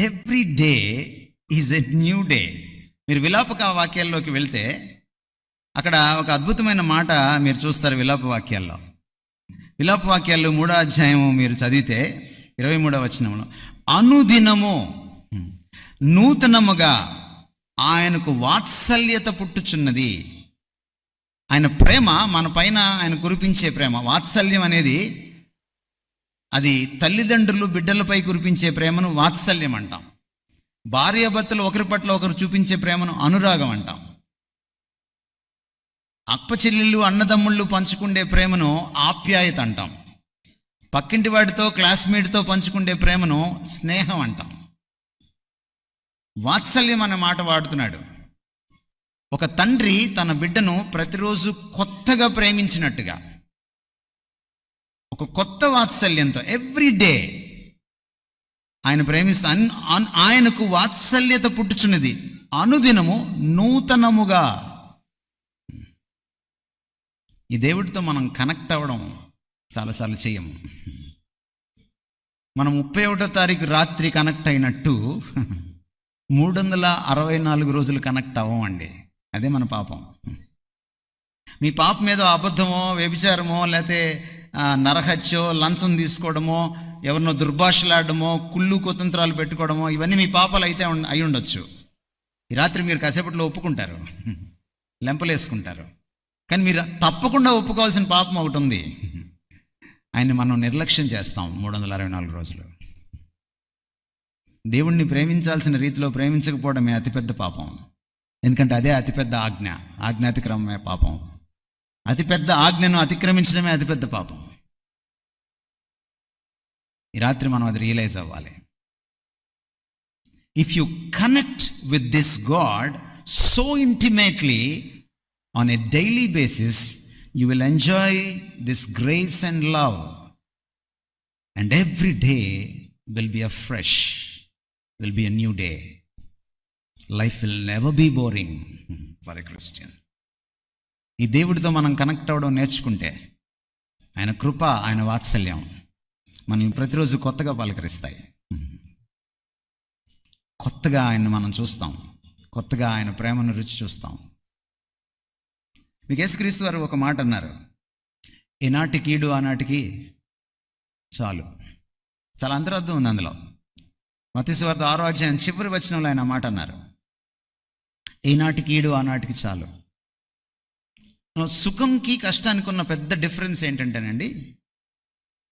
Every day is a new day. మీరు విలాపక వాక్యాల్లోకి వెళ్తే అక్కడ ఒక అద్భుతమైన మాట మీరు చూస్తారు. విలాప వాక్యాల్లో, విలాప వాక్యాల్లో 3వ అధ్యాయము మీరు చదివితే 23వ వచనంలో, అనుదినము నూతనముగా ఆయనకు వాత్సల్యత పుట్టుచున్నది. ఆయన ప్రేమ మన పైన ఆయన కురిపించే ప్రేమ. వాత్సల్యం అనేది అది తల్లిదండ్రులు బిడ్డలపై కురిపించే ప్రేమను వాత్సల్యం అంటాం. భార్యాభర్తలు ఒకరి పట్ల ఒకరు చూపించే ప్రేమను అనురాగం అంటాం. అక్క చెల్లెళ్ళు అన్నదమ్ముళ్ళు పంచుకుండే ప్రేమను ఆప్యాయత అంటాం. పక్కింటి వాడితో క్లాస్మేట్తో పంచుకుండే ప్రేమను స్నేహం అంటాం. వాత్సల్యం అనే మాట వాడుతున్నాడు. ఒక తండ్రి తన బిడ్డను ప్రతిరోజు కొత్తగా ప్రేమించినట్టుగా, ఒక కొత్త వాత్సల్యంతో ఎవ్రీ డే ఆయన ప్రేమిస్తా. ఆయనకు వాత్సల్యత పుట్టుచున్నది, అనుదినము నూతనముగా. ఈ దేవుడితో మనం కనెక్ట్ అవ్వడం చాలాసార్లు చేయము. మనం 31వ తారీఖు రాత్రి కనెక్ట్ అయినట్టు 364 రోజులు కనెక్ట్ అవ్వమండి. అదే మన పాపం. మీ పాపం మీద అబద్ధమో, వ్యభిచారమో, లేకపోతే నరహత్యో, లంచం తీసుకోవడమో, ఎవరినో దుర్భాషలాడమో, కుళ్ళు కుతంత్రాలు పెట్టుకోవడమో, ఇవన్నీ మీ పాపాలు అయితే అయి ఉండొచ్చు. ఈ రాత్రి మీరు కాసేపట్లో ఒప్పుకుంటారు, లెంపలేసుకుంటారు. కానీ మీరు తప్పకుండా ఒప్పుకోవాల్సిన పాపం ఒకటి ఉంది. ఆయన్ని మనం నిర్లక్ష్యం చేస్తాం 364 రోజులు. దేవుణ్ణి ప్రేమించాల్సిన రీతిలో ప్రేమించకపోవడమే అతిపెద్ద పాపం. ఎందుకంటే అదే అతిపెద్ద ఆజ్ఞ. ఆజ్ఞాతిక్రమమే పాపం. అతిపెద్ద ఆజ్ఞను అతిక్రమించడమే అతిపెద్ద పాపం. ఈ రాత్రి మనం అది రియలైజ్ అవ్వాలి. If you connect with this God so intimately on a daily basis, you will enjoy this grace and love, and every day will be a fresh, will be a new day. Life will never be boring for a Christian. ఈ దేవుడితో మనం connect అవ్వడం నేర్చుకుంటే ఆయన కృప, ఆయన వాత్సల్యం మనల్ని ప్రతిరోజు కొత్తగా పలకరిస్తాయి. కొత్తగా ఆయన్ని మనం చూస్తాం, కొత్తగా ఆయన ప్రేమను రుచి చూస్తాం. మీకు యేసుక్రీస్తు వారు ఒక మాట అన్నారు, ఈనాటి కీడు ఆనాటికి చాలు. చాలా అంతరార్థం ఉంది అందులో. మత్తయి సువార్త 6వ అధ్యాయం చివరి వచనంలో ఆయన మాట అన్నారు, ఈనాటి కీడు ఆనాటికి చాలు. సుఖంకి కష్టానికి ఉన్న పెద్ద డిఫరెన్స్ ఏంటంటేనండి,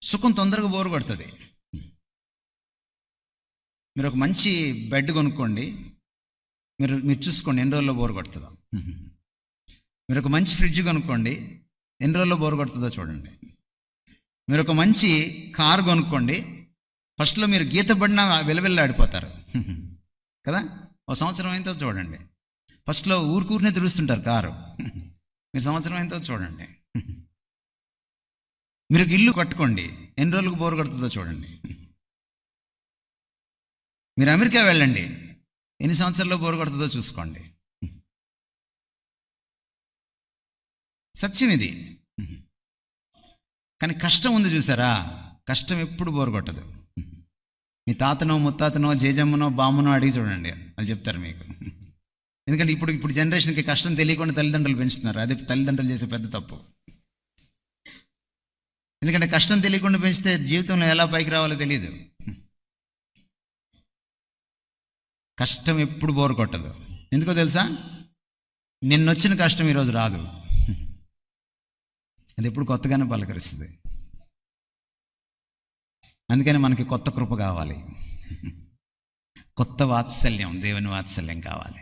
సుఖం తొందరగా బోరు కొడుతుంది. మీరు ఒక మంచి బెడ్ కొనుక్కోండి, మీరు చూసుకోండి ఎన్ని రోజుల్లో బోరు కొడుతుందో. మీరు ఒక మంచి ఫ్రిడ్జ్ కొనుక్కోండి, ఎన్ని రోజుల్లో బోరు కొడుతుందో చూడండి. మీరు ఒక మంచి కారు కొనుక్కోండి, ఫస్ట్లో మీరు గీత పడినా వెలవెల్లాడిపోతారు కదా. ఒక సంవత్సరం అయిన తర్వాత చూడండి, ఫస్ట్లో ఊరికూరినే తిరుగుతుంటారు కారు. మీరు సంవత్సరం అయిన తర్వాత చూడండి. మీరు ఒక ఇల్లు కట్టుకోండి, ఎన్ని రోజులకు బోరు కొడుతుందో చూడండి. మీరు అమెరికా వెళ్ళండి, ఎన్ని సంవత్సరాల్లో బోరు కొడుతుందో చూసుకోండి. సత్యం ఇది. కానీ కష్టం ఉంది చూసారా, కష్టం ఎప్పుడు బోరు కొట్టదు. మీ తాతనో ముత్తాతనో జేజమ్మనో బామ్మనో అడిగి చూడండి, వాళ్ళు చెప్తారు మీకు. ఎందుకంటే ఇప్పుడు జనరేషన్కి కష్టం తెలియకుండా తల్లిదండ్రులు పెంచుతున్నారు. అదే తల్లిదండ్రులు చేసే పెద్ద తప్పు. ఎందుకంటే కష్టం తెలియకుండా పెంచితే జీవితంలో ఎలా పైకి రావాలో తెలియదు. కష్టం ఎప్పుడు బోరు కొట్టదు. ఎందుకో తెలుసా, నిన్నొచ్చిన కష్టం ఈరోజు రాదు. అది ఎప్పుడు కొత్తగానే పలకరిస్తుంది. అందుకని మనకి కొత్త కృప కావాలి, కొత్త వాత్సల్యం, దేవుని వాత్సల్యం కావాలి.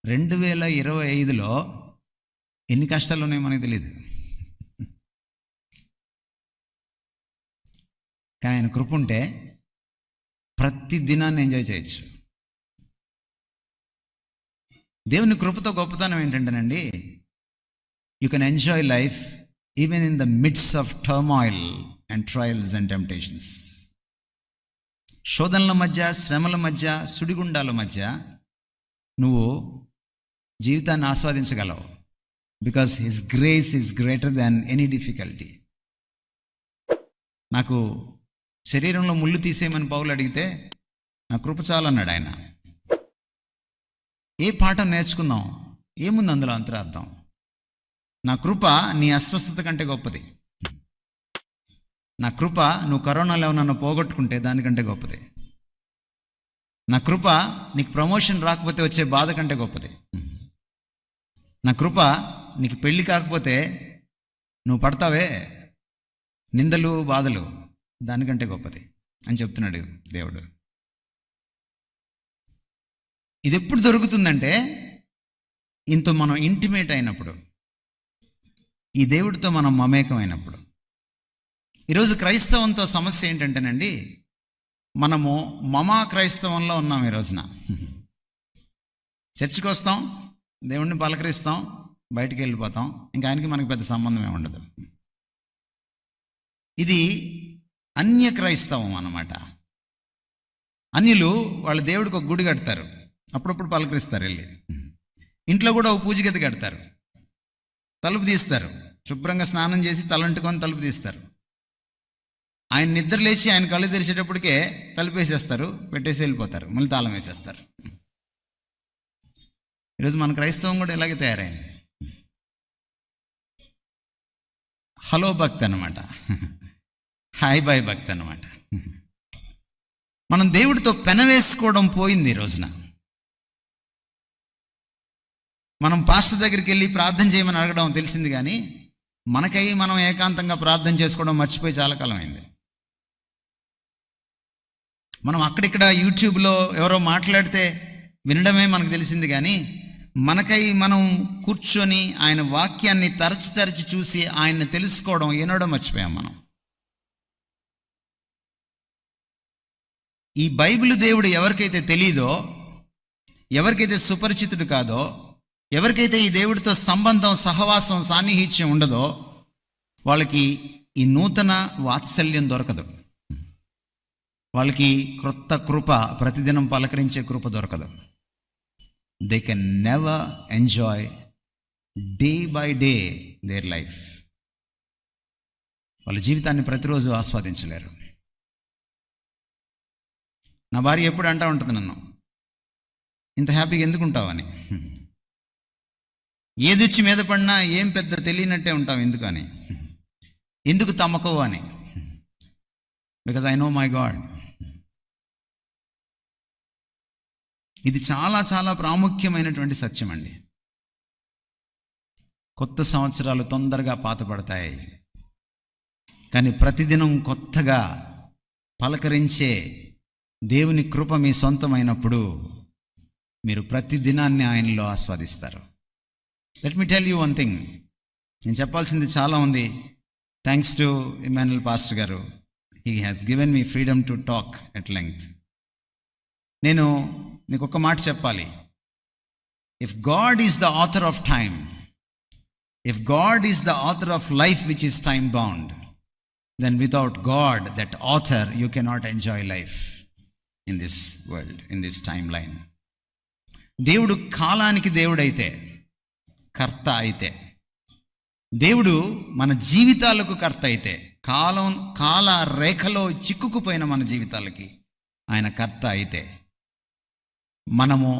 2025లో ఎన్ని కష్టాలు ఉన్నాయో మనకు తెలియదు, కానీ ఆయన కృప ఉంటే ప్రతి దినాన్ని ఎంజాయ్ చేయొచ్చు. దేవుని కృపతో గొప్పతనం ఏంటంటేనండి, you can enjoy life even in the midst of turmoil and trials and temptations. శోధనల మధ్య, శ్రమల మధ్య, సుడిగుండాల మధ్య నువ్వు జీవితాన్ని ఆస్వాదించగలవు. Because his grace is greater than any difficulty. నాకు శరీరంలో ముళ్ళు తీసేయమని పౌలు అడిగితే నా కృప చాలు అన్నాడు ఆయన. ఏ పాఠం నేర్చుకున్నాం? ఏముంది అందులో అంతరార్థం? నా కృప నీ అస్వస్థత కంటే గొప్పది. నా కృప నువ్వు కరోనాలో నన్ను పోగొట్టుకుంటే దానికంటే గొప్పది. నా కృప నీకు ప్రమోషన్ రాకపోతే వచ్చే బాధ కంటే గొప్పది. నా కృప నీకు పెళ్ళి కాకపోతే నువ్వు పడతావే నిందలు బాధలు, దానికంటే గొప్పది అని చెప్తున్నాడు దేవుడు. ఇది ఎప్పుడు దొరుకుతుందంటే ఇంత మనం ఇంటిమేట్ అయినప్పుడు, ఈ దేవుడితో మనం మమేకం అయినప్పుడు. ఈరోజు క్రైస్తవంతో సమస్య ఏంటంటేనండి, మనము క్రైస్తవంలో ఉన్నాం. ఈ రోజున చర్చికి వస్తాం, దేవుడిని పలకరిస్తాం, బయటికి వెళ్ళిపోతాం, ఇంకా ఆయనకి మనకి పెద్ద సంబంధమే ఉండదు. ఇది అన్య క్రైస్తవం అన్నమాట. అన్యులు వాళ్ళ దేవుడికి ఒక గుడి కడతారు, అప్పుడప్పుడు పలకరిస్తారు వెళ్ళి. ఇంట్లో కూడా ఒక పూజ గది కడతారు, తలుపు తీస్తారు, శుభ్రంగా స్నానం చేసి తలంటుకొని తలుపు తీస్తారు. ఆయన నిద్ర లేచి ఆయన కళ్ళు తెరిచేటప్పటికే తలుపు వేసేస్తారు, పెట్టేసి వెళ్ళిపోతారు, మళ్ళీ తాళం వేసేస్తారు. ఈరోజు మన క్రైస్తవం కూడా ఇలాగే తయారైంది. హలో భక్తి అన్నమాట, హాయ్ బాయ్ భక్తి అన్నమాట. మనం దేవుడితో పెనవేసుకోవడం పోయింది ఈ రోజున. మనం పాస్టర్ దగ్గరికి వెళ్ళి ప్రార్థన చేయమని అడగడం తెలిసింది, కానీ మనకై మనం ఏకాంతంగా ప్రార్థన చేసుకోవడం మర్చిపోయి చాలా కాలం అయింది. మనం అక్కడిక్కడ యూట్యూబ్లో ఎవరో మాట్లాడితే వినడమే మనకు తెలిసింది, కానీ మనకై మనం కూర్చొని ఆయన వాక్యాన్ని తరచి తరచి చూసి ఆయన్ని తెలుసుకోవడం ఏనాడో మర్చిపోయాం మనం. ఈ బైబిల్ దేవుడు ఎవరికైతే తెలీదో, ఎవరికైతే సుపరిచితుడు కాదో, ఎవరికైతే ఈ దేవుడితో సంబంధం, సహవాసం, సాన్నిహిత్యం ఉండదో, వాళ్ళకి ఈ నూతన వాత్సల్యం దొరకదు. వాళ్ళకి క్రొత్త కృప, ప్రతిదినం పలకరించే కృప దొరకదు. They can never enjoy day by day their life. వాళ్ళ జీవితాన్ని ప్రతిరోజు ఆస్వాదించలేరు. నా భార్య ఎప్పుడు అంటూ ఉంటుంది నన్ను, ఇంత హ్యాపీగా ఎందుకు ఉంటావని. ఏదొచ్చి మీద పడినా ఏం పెద్ద తెలియనట్టే ఉంటావు ఎందుకని, ఎందుకు తమ్మకవు అని. Because I know my God. ఇది చాలా చాలా ప్రాముఖ్యమైనటువంటి సత్యం అండి. కొత్త సంవత్సరాలు తొందరగా పాతపడతాయి, కానీ ప్రతిదినం కొత్తగా పలకరించే దేవుని కృప మీ సొంతమైనప్పుడు మీరు ప్రతి దినాన్ని ఆయనలో ఆస్వాదిస్తారు. Let me tell you one thing. నేను చెప్పాల్సింది చాలా ఉంది. థ్యాంక్స్ టు ఇమాన్యుయల్ పాస్టర్ గారు. He has given me freedom to talk at length. నేను మీకు ఒక మాట చెప్పాలి. If God is the author of time, if God is the author of life which is time bound, then without God, that author, you cannot enjoy life in this world, in this timeline. దేవుడు కాలానికి దేవుడైతే, కర్త అయితే, దేవుడు మన జీవితాలకు కర్త అయితే, కాల రేఖలో చిక్కుకుపోయిన మన జీవితాలకి ఆయన కర్త అయితే, మనము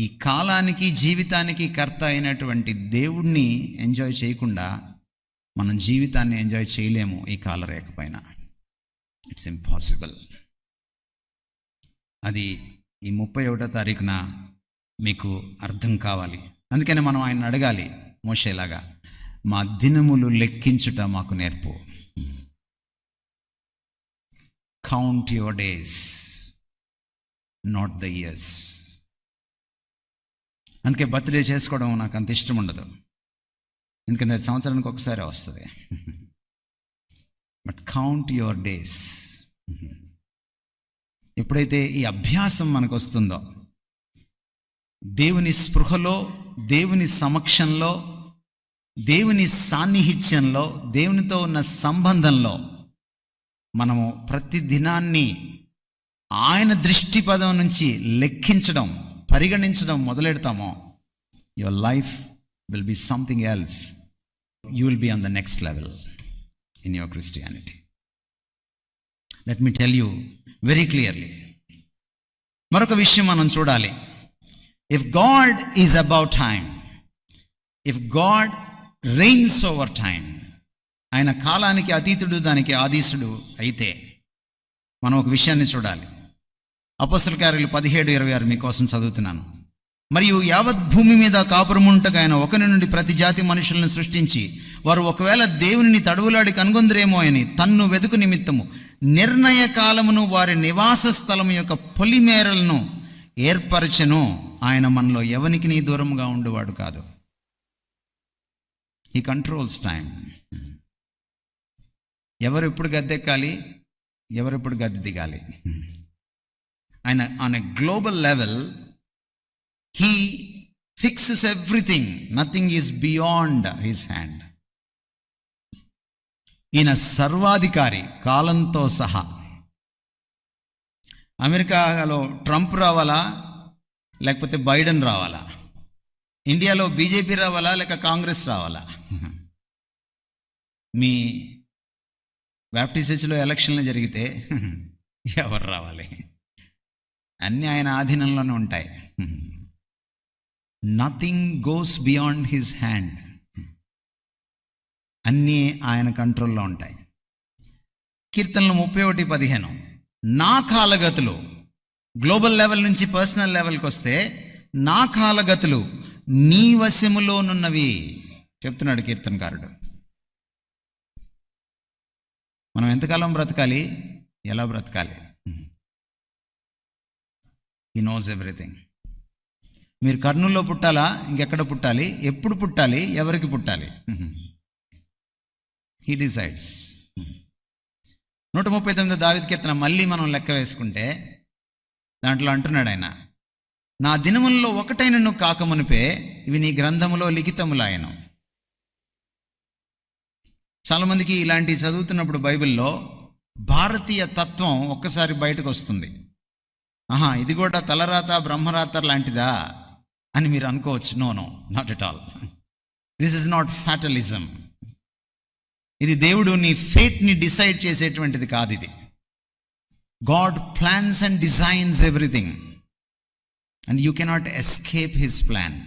ఈ కాలానికి జీవితానికి కర్త అయినటువంటి దేవుణ్ణి ఎంజాయ్ చేయకుండా మనం జీవితాన్ని ఎంజాయ్ చేయలేము. ఈ కాలరేఖ పైన ఇట్స్ ఇంపాసిబుల్. అది ఈ 31వ తారీఖున మీకు అర్థం కావాలి. అందుకని మనం ఆయన అడగాలి మోషేలాగా, మా దినములు లెక్కించుట మాకు నేర్పు. Count your days, not the years. అందుకే బర్త్డే చేసుకోవడం నాకు అంత ఇష్టం ఉండదు, ఎందుకంటే అది సంవత్సరానికి ఒకసారి వస్తుంది. But count your days. ఎప్పుడైతే ఈ అభ్యాసం మనకు వస్తుందో, దేవుని స్పృహలో, దేవుని సమక్షంలో, దేవుని సాన్నిహిత్యంలో, దేవునితో ఉన్న సంబంధంలో మనము ప్రతి దినాన్ని ఆయన దృష్టిపదం నుంచి లెక్కించడం, పరిగణించడం మొదలెడతామో, your life will be something else. You will be on the next level in your Christianity. Let me tell you very clearly, మరొక విషయం మనం చూడాలి. If God is about time, if God rains over time, ఆయన కాలానికి అతీతుడు, దానికి ఆదీసుడు అయితే మనం ఒక విషయాన్ని చూడాలి. అపోస్తల కార్యాలు 17:26 మీకోసం చదువుతున్నాను. మరియు యావత్ భూమి మీద కాపురముంటకు ఆయన ఒకరి నుండి ప్రతి జాతి మనుషులను సృష్టించి, వారు ఒకవేళ దేవునిని తడువులాడి కనుగొందరేమో అని తన్ను వెదుకు నిమిత్తము నిర్ణయ కాలమును వారి నివాస స్థలము యొక్క పొలిమేరలను ఏర్పరచెను. ఆయన మనలో ఎవనికి నీ దూరముగా ఉండేవాడు కాదు. He controls time. ఎవరు ఎప్పుడు గద్దెక్కాలి, ఎవరెప్పుడు గద్దె దిగాలి, ఆయన on a global level he fixes everything. Nothing is beyond his hand. ఈయన సర్వాధికారి కాలంతో సహా. అమెరికాలో ట్రంప్ రావాలా లేకపోతే బైడెన్ రావాలా? ఇండియాలో బీజేపీ రావాలా లేక కాంగ్రెస్ రావాలా? మీ బ్యాప్టిస్ట్ చర్చిలో ఎలక్షన్లు జరిగితే ఎవరు రావాలి? అన్నీ ఆయన ఆధీనంలోనే ఉంటాయి. Nothing goes beyond his hand. అన్నీ ఆయన కంట్రోల్లో ఉంటాయి. కీర్తనలు 31:15, నా కాలగతులు, గ్లోబల్ లెవెల్ నుంచి పర్సనల్ లెవెల్కి వస్తే, నా కాలగతులు నీ వశములోనున్నవి చెప్తున్నాడు కీర్తనకారుడు. మనం ఎంతకాలం బ్రతకాలి, ఎలా బ్రతకాలి? He knows everything. మీరు కర్నూలులో పుట్టాలా, ఇంకెక్కడ పుట్టాలి, ఎప్పుడు పుట్టాలి, ఎవరికి పుట్టాలి? He decides. 139 దావీదు కీర్తన మళ్ళీ మనం లెక్క వేసుకుంటే దాంట్లో అంటున్నాడు ఆయన, నా దినములలో ఒకటైన నువ్వు కాకమునిపే ఇవి నీ గ్రంథములో లిఖితములాయను. చాలామందికి ఇలాంటివి చదువుతున్నప్పుడు బైబిల్లో భారతీయ తత్వం ఒక్కసారి బయటకు వస్తుంది. ఇది కూడా తలరాత బ్రహ్మరాత లాంటిదా అని మీరు అనుకోవచ్చు. No, not at all. This is not fatalism. ఇది దేవుడు నీ ఫేట్ని డిసైడ్ చేసేటువంటిది కాదు. ఇది God plans and designs everything and you cannot escape his plan.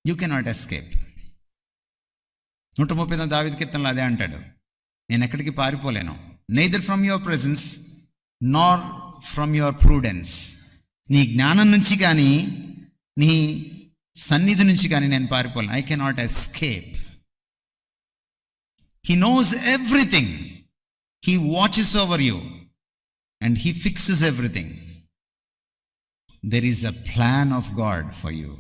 You cannot escape. 139 దావీదు కీర్తనలో అదే అంటాడు, నేను ఎక్కడికి పారిపోలేను. Neither from your presence nor from your prudence. నీ జ్ఞానం నుంచి కానీ నీ సన్నిధి నుంచి కానీ నేను పారిపోలేను. I cannot escape. He knows everything. He watches over you and he fixes everything. There is a plan of God for you.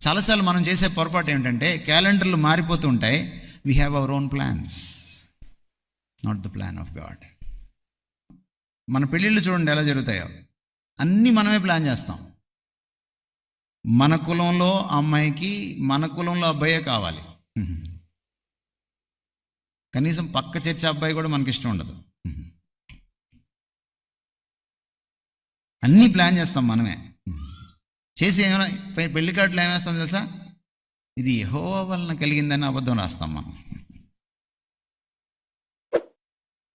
చాలాసార్లు మనం చేసే పొరపాటు ఏమిటంటే క్యాలెండర్లు మారిపోతూ ఉంటాయి. We have our own plans, not the plan of God. మన పెళ్ళిళ్ళు చూడండి ఎలా జరుగుతాయో, అన్నీ మనమే ప్లాన్ చేస్తాం. మన కులంలో అమ్మాయికి మన కులంలో అబ్బాయే కావాలి. కనీసం పక్క చర్చ అబ్బాయి కూడా మనకి ఇష్టం ఉండదు. అన్నీ ప్లాన్ చేస్తాం మనమే. చేసి ఏమైనా పెళ్లి కార్డులు ఏమేస్తాం తెలుసా? ఇది యెహోవా వలన కలిగిందని అబద్ధం రాస్తాం మనం.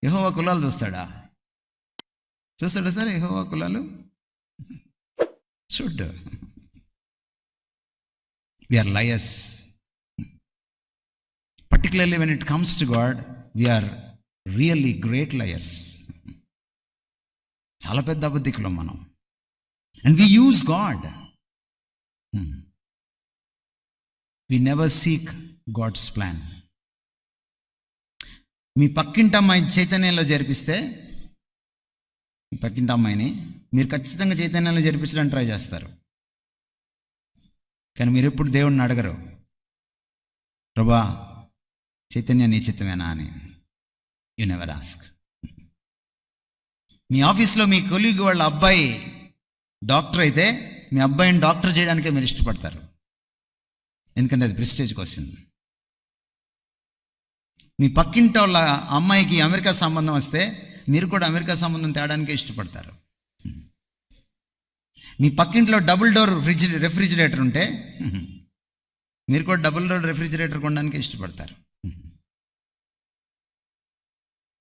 యెహోవా కులాలు చూస్తాడా సార్? యెహోవా కులాలు చూడ్డు. We are liars. Particularly when it comes to God, we are really great liars. చాలా పెద్ద అబద్ధికులం మనం. And we use God. We never seek God's plan. మీ పక్కింటి అమ్మాయి చైతన్యంలో జరిపిస్తే, మీ పక్కింటి అమ్మాయిని మీరు ఖచ్చితంగా చైతన్యంలో జరిపించడానికి ట్రై చేస్తారు. కానీ మీరు ఎప్పుడు దేవుడిని అడగరు, ప్రభా చైతన్య నీ చిత్తమేనా అని. You never ask. మీ ఆఫీస్లో మీ కొలీగ్ వాళ్ళ అబ్బాయి డాక్టర్ అయితే మీ అబ్బాయిని డాక్టర్ చేయడానికే మీరు ఇష్టపడతారు, ఎందుకంటే అది ప్రెస్టేజ్కి వస్తుంది. మీ పక్కింటి వాళ్ళ అమ్మాయికి అమెరికా సంబంధం వస్తే మీరు కూడా అమెరికా సంబంధం తేడానికే ఇష్టపడతారు. మీ పక్కింట్లో డబుల్ డోర్ రెఫ్రిజిరేటర్ ఉంటే మీరు కూడా డబుల్ డోర్ రెఫ్రిజిరేటర్ కొనడానికి ఇష్టపడతారు.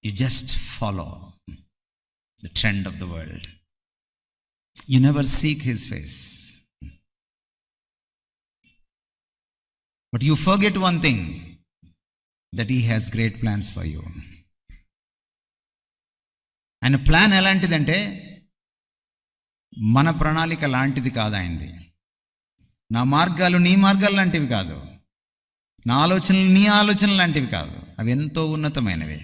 You just follow the trend of the world. You never seek his face. But you forget one thing, that he has great plans for you. ఆయన plan ఎలాంటిదంటే మన ప్రణాళిక లాంటిది కాదు ఆయనది. నా మార్గాలు నీ మార్గాలు లాంటివి కాదు, నా ఆలోచనలు నీ ఆలోచనలు లాంటివి కాదు. అవి ఎంతో ఉన్నతమైనవి.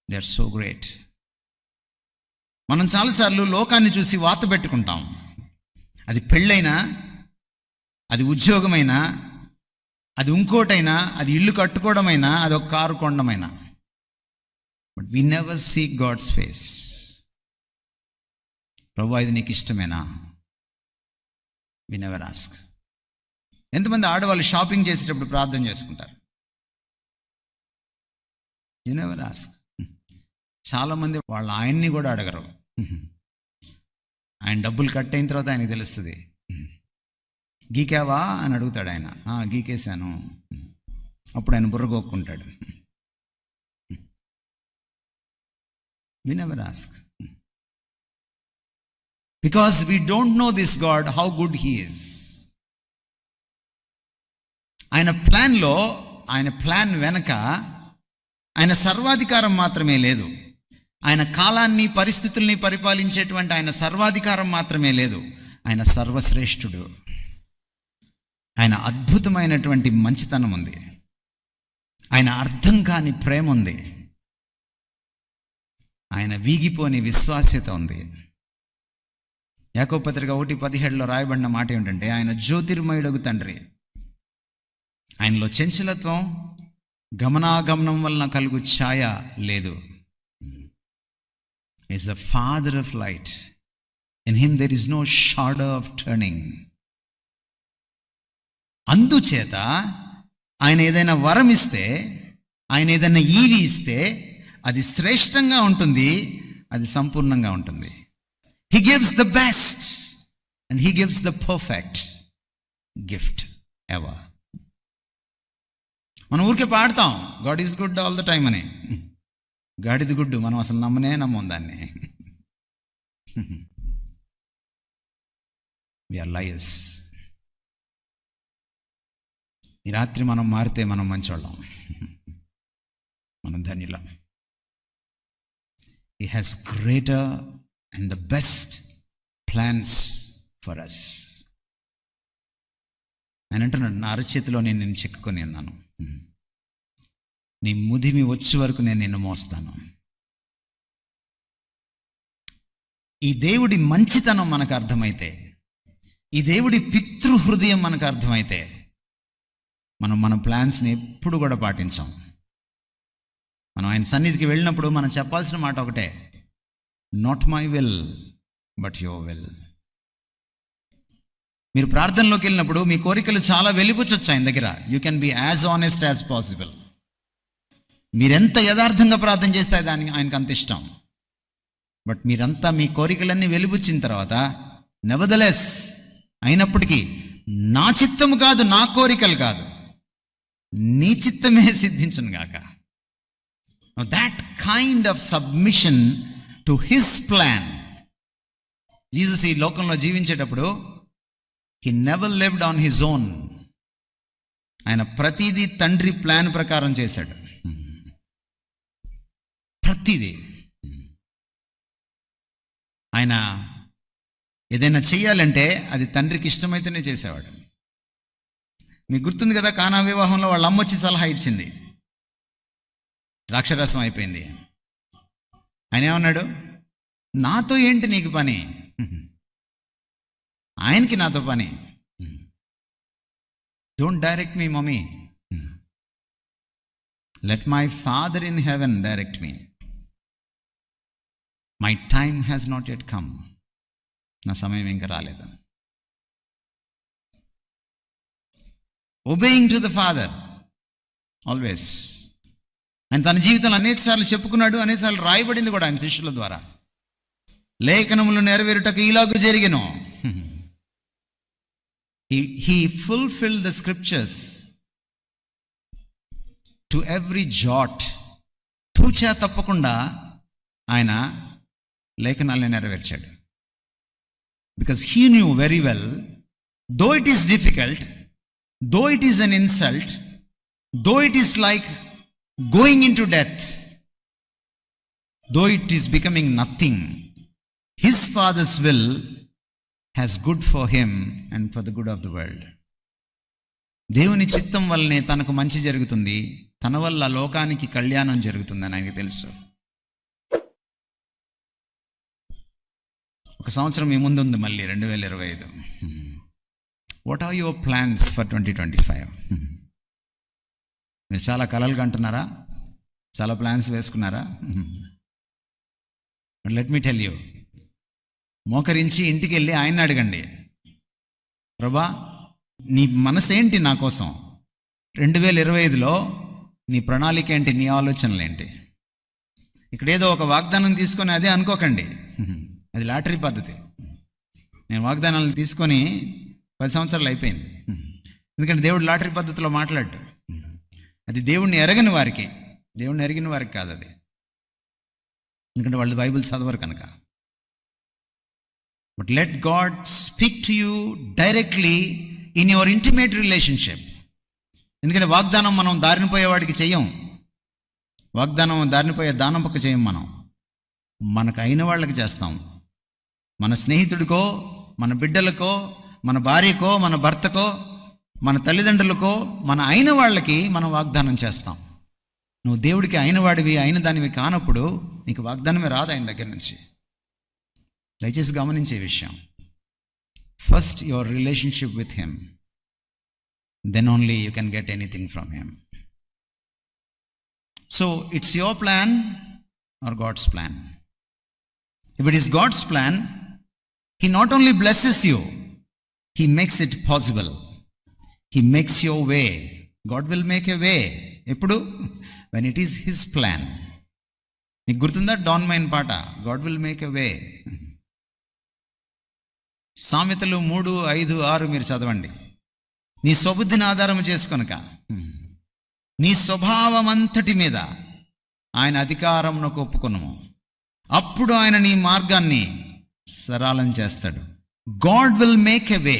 They are so great. మనం చాలాసార్లు లోకాన్ని చూసి వాత పెట్టుకుంటాం. అది పెళ్ళైనా, అది ఉద్యోగమైనా, అది ఇంకోటైనా, అది ఇల్లు కట్టుకోవడమైనా, అది ఒక కారు కొనడమైనా. But we never seek God's face. ప్రభువా ఇది నీకు ఇష్టమేనా? We never ask. ఎంతమంది ఆడవాళ్ళు షాపింగ్ చేసేటప్పుడు ప్రార్థన చేసుకుంటారు? You never ask. చాలామంది వాళ్ళ ఆయన్ని కూడా అడగరు. ఆయన డబ్బులు కట్ అయిన తర్వాత ఆయనకు తెలుస్తుంది. గీకావా అని అడుగుతాడు ఆయన. గీకేశాను. అప్పుడు ఆయన బుర్రగొక్కుంటాడు. We never ask. Because we don't know this God how good he is. ఆయన ప్లాన్లో, ఆయన ప్లాన్ వెనక ఆయన సర్వాధికారం మాత్రమే లేదు. ఆయన కాలాన్ని, పరిస్థితుల్ని పరిపాలించేటువంటి ఆయన సర్వాధికారం మాత్రమే లేదు. ఆయన సర్వశ్రేష్ఠుడు. ఆయన అద్భుతమైనటువంటి మంచితనం ఉంది. ఆయన అర్థం కాని ప్రేమ ఉంది. ఆయన వీగిపోని విశ్వాస్యత ఉంది. యాకోబు పత్రిక 1:17 రాయబడిన మాట ఏమిటంటే, ఆయన జ్యోతిర్మయుడగు తండ్రి. ఆయనలో చంచలత్వం, గమనాగమనం వలన కలుగు ఛాయ లేదు. Is the father of light. In him there is no shadow of turning. అందుచేత ఆయన ఏదైనా వరం ఇస్తే, ఆయన ఏదైనా ఈవి ఇస్తే అది శ్రేష్టంగా ఉంటుంది, అది సంపూర్ణంగా ఉంటుంది. He gives the best and he gives the perfect gift ever. మనం ఊరికే పాడతాం God is good all the time అని. గాడ్ ఇది గుడ్, మనం అసలు నమ్మం దాన్ని. We are liars. ఈ రాత్రి మనం మారితే మనం మంచోళ్ళం, మనం ధన్యులం. He has greater and the best plans for us. ఆయన అంటున్నాడు, నా అరచేతిలో నేను నిన్ను చెక్కుకొని ఉన్నాను, నీ ముదిమి వచ్చే వరకు నేను నిన్ను మోస్తాను. ఈ దేవుడి మంచితనం మనకు అర్థమైతే, ఈ దేవుడి పితృహృదయం మనకు అర్థమైతే, మనం మన ప్లాన్స్ని ఎప్పుడు కూడా పాటించాం. మనం ఆయన సన్నిధికి వెళ్ళినప్పుడు మనం చెప్పాల్సిన మాట ఒకటే, not my will but your will. మీరు ప్రార్థనలోకి వెళ్ళినప్పుడు మీ కోరికలు చాలా వెలిపుచ్చొచ్చు ఆయన దగ్గర. You can be as honest as possible. మీరెంత యథార్థంగా ప్రార్థన చేస్తే దానికి ఆయనకు అంత ఇష్టం. బట్ మీరంతా మీ కోరికలన్నీ వెలిపుచ్చిన తర్వాత, నెవర్దలెస్, అయినప్పటికీ నా చిత్తము కాదు, నా కోరికలు కాదు, నీ చిత్తమే సిద్ధించును గాక. That kind of submission to his plan. Jesus ఈ లోకంలో జీవించేటప్పుడు he never lived on his own. ఆయన ప్రతిదీ తండ్రి ప్లాన్ ప్రకారం చేశాడు. ప్రతిదీ. ఆయన ఏదైనా చెయ్యాలంటే అది తండ్రికి ఇష్టమైతేనే చేసేవాడు. మీకు గుర్తుంది కదా, కానా వివాహంలో వాళ్ళ అమ్మ వచ్చి సలహా ఇచ్చింది, ద్రాక్షరసం అయిపోయింది. ఆయన ఏమన్నాడు, నాతో ఏంటి నీకు పని, ఆయనకి నాతో పని. Don't direct me mummy, let my father in heaven direct me. My time has not yet come. నా సమయం ఇంకా రాలేదు. Obeying to the father always. ఆయన తన జీవితంలో అనేక సార్లు చెప్పుకున్నాడు, అనేక సార్లు రాయబడింది కూడా ఆయన శిష్యుల ద్వారా. లేఖనములు నెరవేరుటకు ఇలాగూ జరిగెను. He fulfilled the scriptures to every jot. తూచా తప్పకుండా ఆయన లేఖనాలను నెరవేర్చాడు. because he knew very well, though it is difficult, though it is an insult, though it is like going into death, though it is becoming nothing, his Father's will has good for him and for the good of the world. దేవుని చిత్తం వల్లనే తనకు మంచి జరుగుతుంది, తన వల్ల లోకానికి కళ్యాణం జరుగుతుందని ఆయనకు తెలుసు. ఒక సంవత్సరం మీ ముందు ఉంది మళ్ళీ 2025. What are your plans for 2025? మీరు చాలా కలలు కంటున్నారా? చాలా ప్లాన్స్ వేసుకున్నారా? లెట్ మీ టెల్ యూ, మోకరించి ఇంటికి వెళ్ళి ఆయన్ని అడగండి, ప్రభా నీ మనసు ఏంటి నా కోసం? 2025లో నీ ప్రణాళిక ఏంటి? నీ ఆలోచనలు ఏంటి? ఇక్కడ ఏదో ఒక వాగ్దానం తీసుకొని అదే అనుకోకండి, అది లాటరీ పద్ధతి. నేను వాగ్దానాలను తీసుకొని 10 సంవత్సరాలు అయిపోయింది. ఎందుకంటే దేవుడు లాటరీ పద్ధతిలో మాట్లాడు. అది దేవుణ్ణి ఎరగని వారికి, దేవుణ్ణి ఎరిగిన వారికి కాదు అది. ఎందుకంటే వాళ్ళు బైబిల్ చదవరు కనుక. But let God speak to you directly in your intimate relationship. ఎందుకంటే వాగ్దానం మనం దారిన పోయేవాడికి చెయ్యం, వాగ్దానం దారిన పోయే దానం పక్క చేయం. మనం మనకు అయిన వాళ్ళకి చేస్తాం. మన స్నేహితుడికో, మన బిడ్డలకో, మన భార్యకో, మన భర్తకో, మన తల్లిదండ్రులకో, మన అయిన వాళ్ళకి మనం వాగ్దానం చేస్తాం. నువ్వు దేవుడికి అయిన వాడివి, అయిన దానివి కానప్పుడు నీకు వాగ్దానమే రాదు ఆయన దగ్గర నుంచి. దయచేసి గమనించే విషయం, first your relationship with him, then only you can get anything from him. So it's your plan or God's plan. If it is God's plan, He not only blesses you, He makes it possible. He makes your way. God will make a way. Eppudu? When it is His plan. Meeku gurtunda Don Main paata, God will make a way. సామెతలు 3:5-6 మీరు చదవండి. నీ స్వబుద్ధిని ఆధారం చేసుకొనక నీ స్వభావమంతటి మీద ఆయన అధికారమునకు ఒప్పుకొనుము, అప్పుడు ఆయన నీ మార్గాన్ని సరళం చేస్తాడు. God will make a way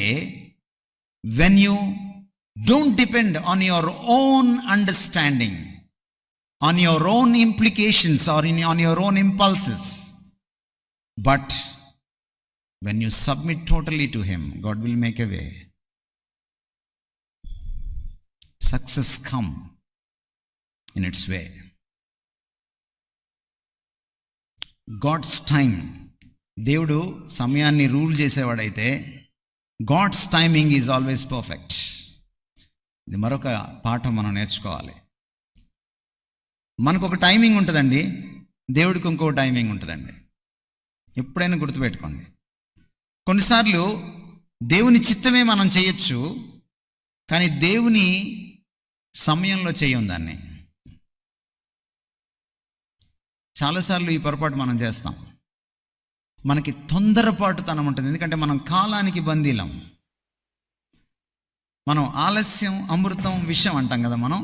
when you don't depend on your own understanding, on your own implications are on your own impulses. But when you submit totally to him, God will make a way. Success come in its way. God's time, దేవుడు సమయాన్ని rule చేసేవాడైతే God's timing is always perfect. ఇది మరొక పాఠం మనం నేర్చుకోవాలి. మనకు ఒక టైమింగ్ ఉంటుందండి, దేవుడికి ఇంకో టైమింగ్ ఉంటుందండి. ఎప్పుడైనా గుర్తుపెట్టుకోండి. కొన్నిసార్లు దేవుని చిత్తమే మనం చేయొచ్చు, కానీ దేవుని సమయంలో చేయం దాన్ని. చాలాసార్లు ఈ పొరపాటు మనం చేస్తాం. మనకి తొందరపాటుతనం ఉంటుంది, ఎందుకంటే మనం కాలానికి బందీలం. మనం ఆలస్యం అమృతం విషం అంటాం కదా మనం.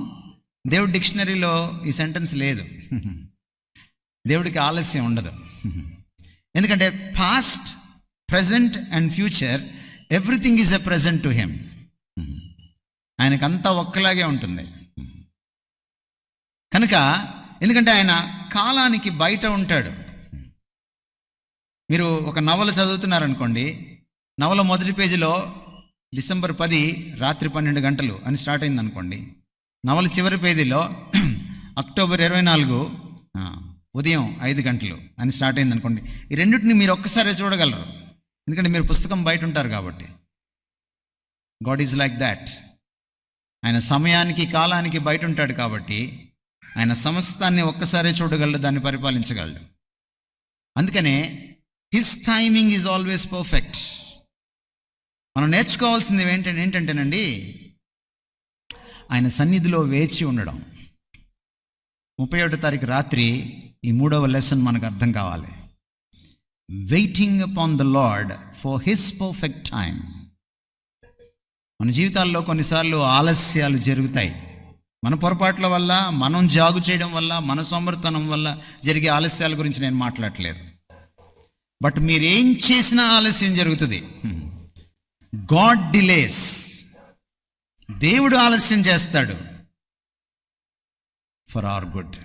దేవుడి డిక్షనరీలో ఈ సెంటెన్స్ లేదు. దేవుడికి ఆలస్యం ఉండదు. ఎందుకంటే past, present and future, everything is a present to him. ఆయనకంతా ఒక్కలాగే ఉంటుంది కనుక, ఎందుకంటే ఆయన కాలానికి బయట ఉంటాడు. మీరు ఒక నవల చదువుతున్నారనుకోండి, నవల మొదటి పేజీలో డిసెంబర్ 10 రాత్రి 12 గంటలు అని స్టార్ట్ అయింది అనుకోండి. నవల చివరి పేజీలో అక్టోబర్ 24 ఉదయం 5 గంటలు అని స్టార్ట్ అయింది అనుకోండి. ఈ రెండింటిని మీరు ఒక్కసారి చూడగలరు, ఎందుకంటే మీరు పుస్తకం బయట ఉంటారు కాబట్టి. God is like that. ఆయన సమయానికి కాలానికి బయట ఉంటాడు కాబట్టి ఆయన సమస్తాన్ని ఒక్కసారే చూడగలడు, దాన్ని పరిపాలించగలడు. అందుకనే his timing is always perfect. మనం నేర్చుకోవాల్సింది ఏంటంటేనండి, ఆయన సన్నిధిలో వేచి ఉండడం. 31వ తారీఖు రాత్రి ఈ 3వ లెసన్ మనకు అర్థం కావాలి. Waiting upon the lord for his perfect time. మన జీవితాల్లో కొన్నిసార్లు ఆలస్యాలు జరుగుతాయి. మన పొరపాట్ల వల్ల, మనం జాగు చేయడం వల్ల, మన సోమరితనం వల్ల జరిగే ఆలస్యాల గురించి నేను మాట్లాడట్లేదు. బట్ మీరేం చేసినా ఆలస్యం జరుగుతుంది. గాడ్ డిలేస్, దేవుడు ఆలస్యం చేస్తాడు ఫర్ అవర్ గుడ్,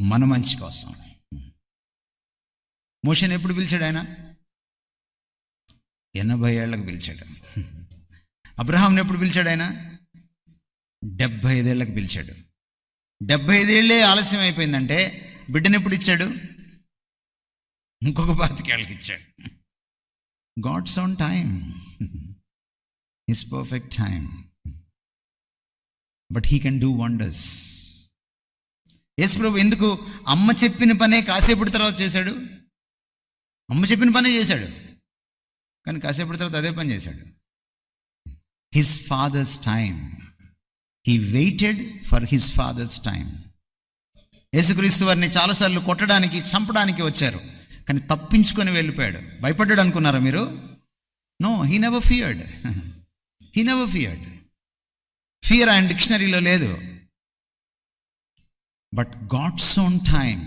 మన మంచి కోసం. మోషేని ఎప్పుడు పిలిచాడు ఆయన? 80 ఏళ్ళకు పిలిచాడు. అబ్రహాంని ఎప్పుడు పిలిచాడు ఆయన? 75 ఏళ్ళకు పిలిచాడు. 75 ఏళ్ళే ఆలస్యం అయిపోయిందంటే బిడ్డను ఎప్పుడు ఇచ్చాడు? ఇంకొక 25 ఏళ్ళకి ఇచ్చాడు. God's own time, his perfect time, but he can do wonders. Yesu ప్రభు ఎందుకు అమ్మ చెప్పిన పనే కాసేపటి తర్వాత చేశాడు? అమ్మ చెప్పిన పనే చేశాడు, కానీ కాసేపటి తర్వాత అదే పని చేశాడు. His father's time, he waited for his father's time. యేసుక్రీస్తు వారిని చాలాసార్లు కొట్టడానికి, చంపడానికి వచ్చారు, కానీ తప్పించుకొని వెళ్ళిపోయాడు. భయపడ్డాడు అనుకున్నారా మీరు? No, he never feared. He never feared. Fear ఆయన డిక్షనరీలో లేదు. బట్ గాడ్స్ ఓన్ టైమ్,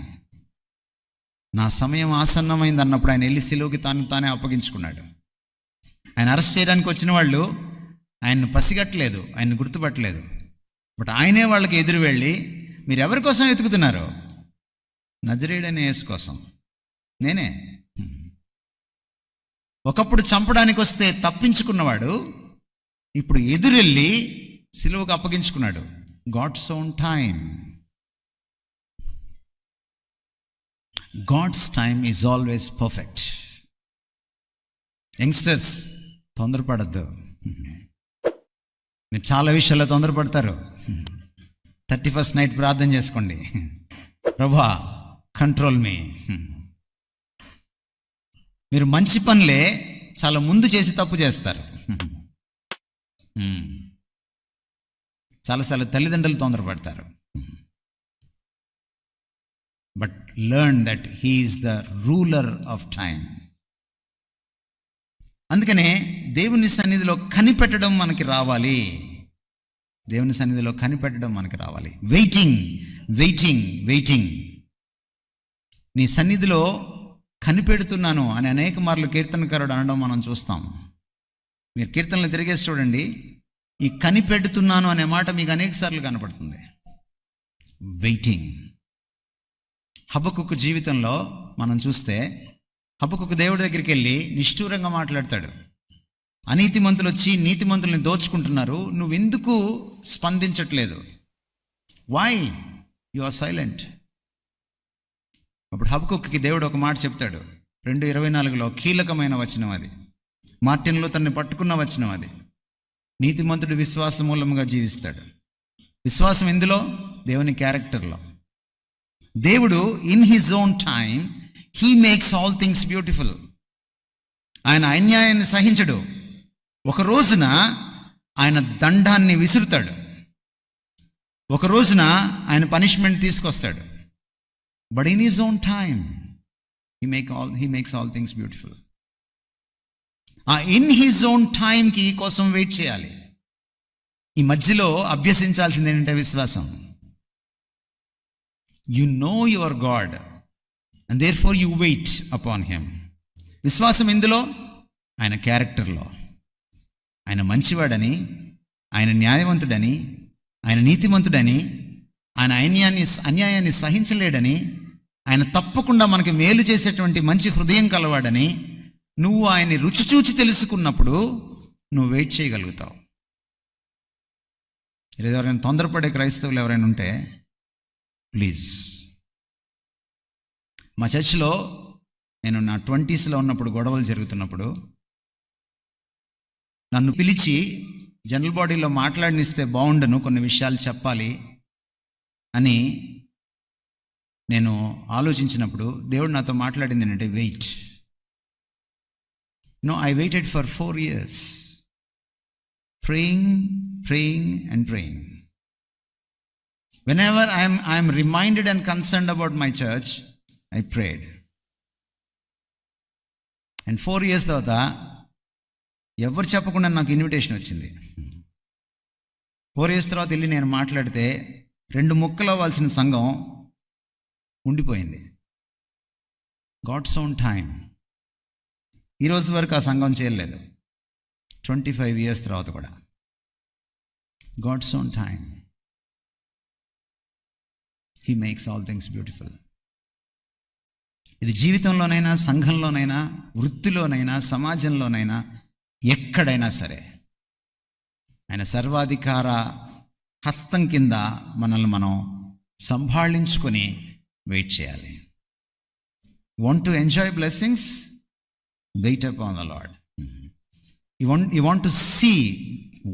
నా సమయం ఆసన్నమైంది అన్నప్పుడు ఆయన వెళ్ళి సిలువకి తానే అప్పగించుకున్నాడు. ఆయన అరెస్ట్ చేయడానికి వచ్చిన వాళ్ళు ఆయన్ను పసిగట్టలేదు, ఆయన్ని గుర్తుపట్టలేదు. బట్ ఆయనే వాళ్ళకి ఎదురు వెళ్ళి, మీరు ఎవరి కోసం వెతుకుతున్నారు? నజరేయుడైన యేసు కోసం. నేనే. ఒకప్పుడు చంపడానికి వస్తే తప్పించుకున్నవాడు ఇప్పుడు ఎదురెళ్ళి సిలువకు అప్పగించుకున్నాడు. God's own time. God's time is always perfect. Youngsters, తొందరపడద్దు. మీరు చాలా విషయాల్లో తొందరపడతారు. 31st నైట్ ప్రార్థన చేసుకోండి, ప్రభువా కంట్రోల్ మీ. మీరు మంచి పనులే చాలా ముందు చేసి తప్పు చేస్తారు. చాలాసార్లు తల్లిదండ్రులు తొందరపడతారు. But learn that he is the ruler of time. అందుకనే దేవుని సన్నిధిలో కనిపెట్టడం మనకి రావాలి. దేవుని సన్నిధిలో కనిపెట్టడం మనకి రావాలి. Waiting, waiting, waiting. నీ సన్నిధిలో కనిపెడుతున్నాను అని అనేక మార్లు కీర్తనకారుడు అనడం మనం చూస్తాం. మీరు కీర్తనలు తిరిగేసి చూడండి, ఈ కనిపెడుతున్నాను అనే మాట మీకు అనేక సార్లు కనపడుతుంది. వెయిటింగ్. హబక్కుకు జీవితంలో మనం చూస్తే, హబక్కుకు దేవుడి దగ్గరికి వెళ్ళి నిష్ఠూరంగా మాట్లాడతాడు. అనీతిమంతులు వచ్చి నీతిమంతుల్ని దోచుకుంటున్నారు, నువ్వెందుకు స్పందించట్లేదు? Why you are silent? అప్పుడు హబక్కుకి దేవుడు ఒక మాట చెప్తాడు. 2:24లో కీలకమైన వచనం అది. మార్టిన్ లూథర్ని పట్టుకున్న వచనం అది. నీతిమంతుడు విశ్వాస మూలంగా జీవిస్తాడు. విశ్వాసం ఎందులో? దేవుని క్యారెక్టర్లో. దేవుడు in his own time he makes all things beautiful. ఆయన అన్యాయాన్ని సహించడు. ఒక రోజున ఆయన దండాన్ని విసురుతాడు, ఒక రోజున ఆయన పనిష్మెంట్ తీసుకొస్తాడు. But in his own time he makes all things beautiful. ఆ ఇన్ హిజ్ ఓన్ టైంకి కోసం వెయిట్ చేయాలి. ఈ మధ్యలో అభ్యసించాల్సింది ఏంటంటే విశ్వాసం. You know your God and therefore you wait upon him. విశ్వాసం ఎందులో? ఆయన క్యారెక్టర్లో. ఆయన మంచివాడని, ఆయన న్యాయవంతుడని, ఆయన నీతిమంతుడని, ఆయన అన్యాయాన్ని సహించలేడని, ఆయన తప్పకుండా మనకి మేలు చేసేటువంటి మంచి హృదయం కలవాడని నువ్వు ఆయన్ని రుచి చూచి తెలుసుకున్నప్పుడు నువ్వు వెయిట్ చేయగలుగుతావు. ఎవరైనా తొందరపడే క్రైస్తవులు ఎవరైనా ఉంటే ప్లీజ్. మా చర్చిలో నేను నా 20sలో ఉన్నప్పుడు గొడవలు జరుగుతున్నప్పుడు నన్ను పిలిచి జనరల్ బాడీలో మాట్లాడనిస్తే బాగుండను, కొన్ని విషయాలు చెప్పాలి అని నేను ఆలోచించినప్పుడు దేవుడు నాతో మాట్లాడింది ఏంటంటే wait. I waited for 4 years, praying and praying. Whenever I am reminded and concerned about my church, I prayed. And 4 years తర్వాత ఎవరు చెప్పకుండా నాకు ఇన్విటేషన్ వచ్చింది. 4 years తర్వాత వెళ్ళి నేను మాట్లాడితే 2 ముక్కలు అవ్వాల్సిన సంఘం ఉండిపోయింది. God's own time. ఈరోజు వరకు ఆ సంఘం చేయలేదు, 25 years తర్వాత కూడా. God's own time. He makes all things beautiful. ఇది జీవితంలోనైనా, సంఘంలోనైనా, వృత్తిలోనైనా, సమాజంలోనైనా, ఎక్కడైనా సరే ఆయన సర్వాధికార హస్తం కింద మనల్ని మనం సంభాళించుకొని వెయిట్ చేయాలి. Want to enjoy blessings? Wait upon the Lord. You want to see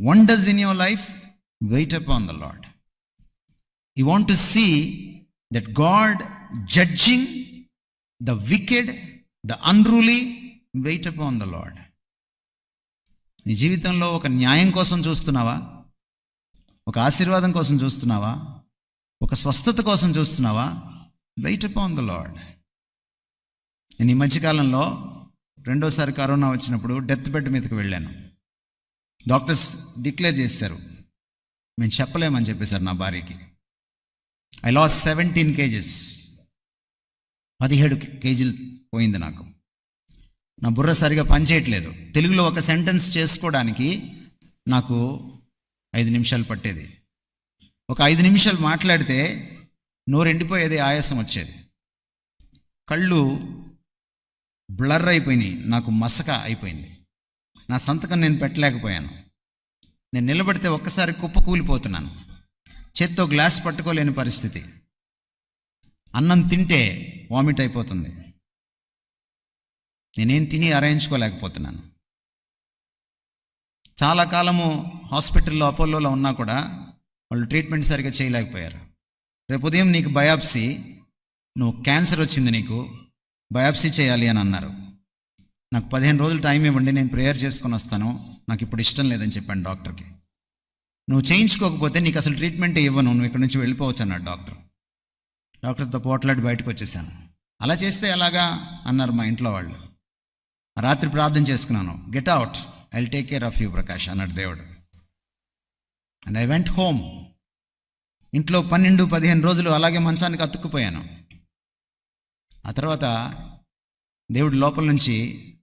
wonders in your life? Wait upon the Lord. You want to see that God judging the wicked, the unruly? Wait upon the Lord. నీ జీవితంలో ఒక న్యాయం కోసం చూస్తున్నావా? ఒక ఆశీర్వాదం కోసం చూస్తున్నావా? ఒక స్వస్థత కోసం చూస్తున్నావా? Wait upon the Lord. నేను ఈ మధ్యకాలంలో రెండోసారి కరోనా వచ్చినప్పుడు డెత్ బెడ్ మీదకి వెళ్ళాను. డాక్టర్స్ డిక్లేర్ చేశారు, మేము చెప్పలేమని చెప్పేశారు నా భార్యకి. I loss 17 kgs. 17 kgs పోయింది నాకు. నా బుర్ర సరిగా పనిచేయట్లేదు. తెలుగులో ఒక సెంటెన్స్ చేసుకోవడానికి నాకు 5 నిమిషాలు పట్టేది. ఒక 5 నిమిషాలు మాట్లాడితే నోరు ఎండిపోయేది, ఆయాసం వచ్చేది, కళ్ళు బ్లర్ అయిపోయినాయి, నాకు మసక అయిపోయింది, నా సంతకం నేను పెట్టలేకపోయాను. నేను నిలబడితే ఒక్కసారి కుప్ప కూలిపోతున్నాను, చేత్తో గ్లాస్ పట్టుకోలేని పరిస్థితి, అన్నం తింటే వామిట్ అయిపోతుంది, నేనేం తిని అరేంజ్కోలేకపోతున్నాను. చాలా కాలము హాస్పిటల్లో అపోలోలో ఉన్నా కూడా వాళ్ళు ట్రీట్మెంట్ సరిగ్గా చేయలేకపోయారు. రేపు ఉదయం నీకు బయాప్సీ, నువ్వు క్యాన్సర్ వచ్చింది, నీకు బయాప్సీ చేయాలి అని అన్నారు. నాకు 15 రోజులు టైం ఇవ్వండి, నేను ప్రేయర్ చేసుకొని వస్తాను, నాకు ఇప్పుడు ఇష్టం లేదని చెప్పాను డాక్టర్కి. నువ్వు చేయించుకోకపోతే నీకు అసలు ట్రీట్మెంట్ ఇవ్వను, నువ్వు ఇక్కడ నుంచి వెళ్ళిపోవచ్చు అన్నాడు డాక్టర్. డాక్టర్తో పోట్లాడి బయటకు వచ్చేసాను. అలా చేస్తే ఎలాగా అన్నారు మా ఇంట్లో వాళ్ళు. రాత్రి ప్రార్థన చేసుకున్నాను, get out, I will take care of you Prakash అన్నాడు దేవుడు. And I went home. ఇంట్లో 12-15 రోజులు అలాగే మంచానికి అతుక్కుపోయాను. ఆ తర్వాత దేవుడు లోపల నుంచి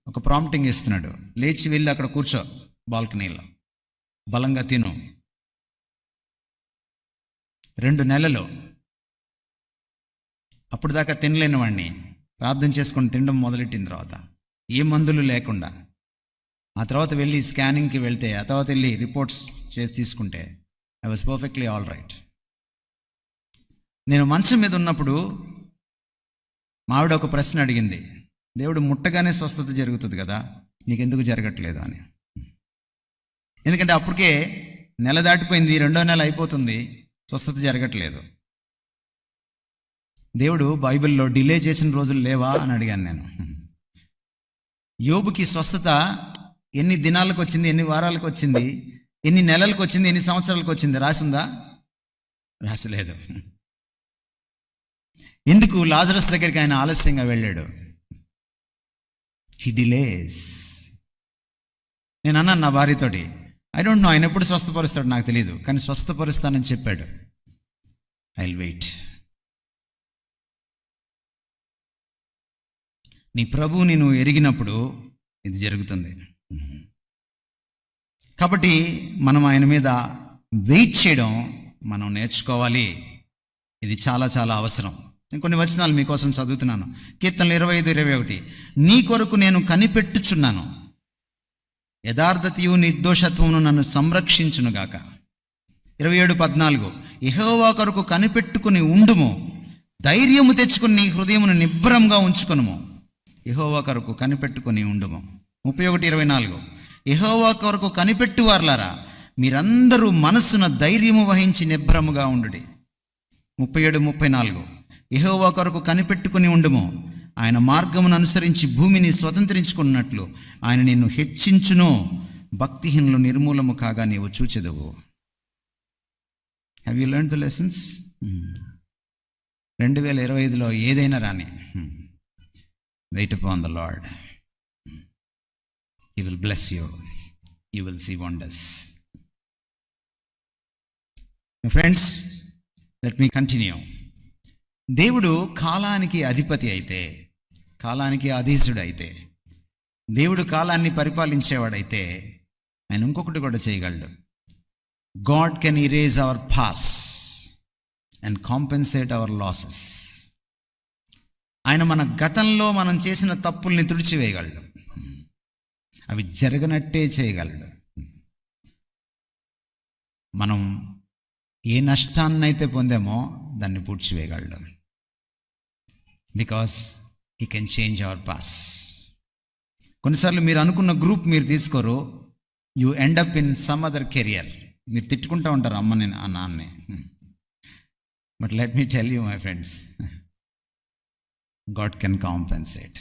ఒక ప్రాంప్టింగ్ ఇస్తున్నాడు, లేచి వెళ్ళి అక్కడ కూర్చో బాల్కనీలో, బలంగా తిను. 2 నెలలు అప్పుడు దాకా తినలేని వాడిని ప్రార్థన చేసుకొని తినడం మొదలెట్టిన తర్వాత, ఏ మందులు లేకుండా, ఆ తర్వాత వెళ్ళి స్కానింగ్కి వెళ్తే, ఆ తర్వాత వెళ్ళి రిపోర్ట్స్ చేసి తీసుకుంటే I was perfectly all right. నేను మంచం మీద ఉన్నప్పుడు మా ఆవిడ ఒక ప్రశ్న అడిగింది, దేవుడు ముట్టగానే స్వస్థత జరుగుతుంది కదా, నీకెందుకు జరగట్లేదు అని. ఎందుకంటే అప్పటికే నెల దాటిపోయింది, 2వ నెల అయిపోతుంది, స్వస్థత జరగట్లేదు. దేవుడు బైబిల్లో డిలే చేసిన రోజులు లేవా అని అడిగాను నేను. యోబుకి స్వస్థత ఎన్ని దినాలకు వచ్చింది, ఎన్ని వారాలకు వచ్చింది, ఎన్ని నెలలకు వచ్చింది, ఎన్ని సంవత్సరాలకు వచ్చింది రాసిందా? రాసలేదు. ఎందుకు? లాజరస్ దగ్గరికి ఆయన ఆలస్యంగా వెళ్ళాడు. He delays. నేను అన్నాను నా భార్యతోటి, ఐ డోంట్ నో ఆయన ఎప్పుడు స్వస్థపరుస్తాడు నాకు తెలియదు, కానీ స్వస్థపరుస్తానని చెప్పాడు. I will wait. నీ ప్రభువుని నువ్వు ఎరిగినప్పుడు ఇది జరుగుతుంది. కాబట్టి మనం ఆయన మీద వెయిట్ చేయడం మనం నేర్చుకోవాలి. ఇది చాలా చాలా అవసరం. నేను కొన్ని వచనాలు మీకోసం చదువుతున్నాను. కీర్తనలు 25-21. నీ కొరకు నేను కనిపెట్టుచున్నాను, యథార్థతయు నిర్దోషత్వమును నన్ను సంరక్షించునుగాక. 27-14. యెహోవా కొరకు కనిపెట్టుకుని ఉండుము, ధైర్యము తెచ్చుకుని నీ హృదయమును నిబ్బరంగా ఉంచుకొనుము. యెహోవా కొరకు కనిపెట్టుకుని ఉండుము. 31-24. యెహోవా కొరకు కనిపెట్టువార్లారా, మీరందరూ మనస్సున ధైర్యము వహించి నిబ్బరముగా ఉండుడి. 37-34. యెహోవా కొరకు కనిపెట్టుకుని ఉండుము, ఆయన మార్గమును అనుసరించి భూమిని స్వతంత్రించుకున్నట్లు ఆయన నిన్ను హెచ్చించును, భక్తిహీనులు నిర్మూలము కాగా నీవు చూచెదవు. Have you learn the lessons? 2025లో ఏదైనా రాని, wait upon the Lord. He will bless you. You will see wonders. My friends, let me continue. దేవుడు కాలానికి అధిపతి అయితే కాలానికి అధీసుడైతే, దేవుడు కాలాన్ని పరిపాలించేవాడైతే ఆయన ఇంకొకటి కూడా చేయగలడు. God can erase our past and compensate our losses. ఆయన మన గతంలో మనం చేసిన తప్పుల్ని తుడిచివేయగలడు, అవి జరగనట్టే చేయగలడు. మనం ఏ నష్టాన్నైతే పొందామో దాన్ని పూడ్చివేయగలడు. Because he can change our past. కొన్నిసార్లు మీరు అనుకున్న గ్రూప్ మీరు తీసుకోరు, you end up in some other career. మీరు తిట్టుకుంటూ ఉంటారు అమ్మని నాన్నని. But let me tell you my friends, God can compensate.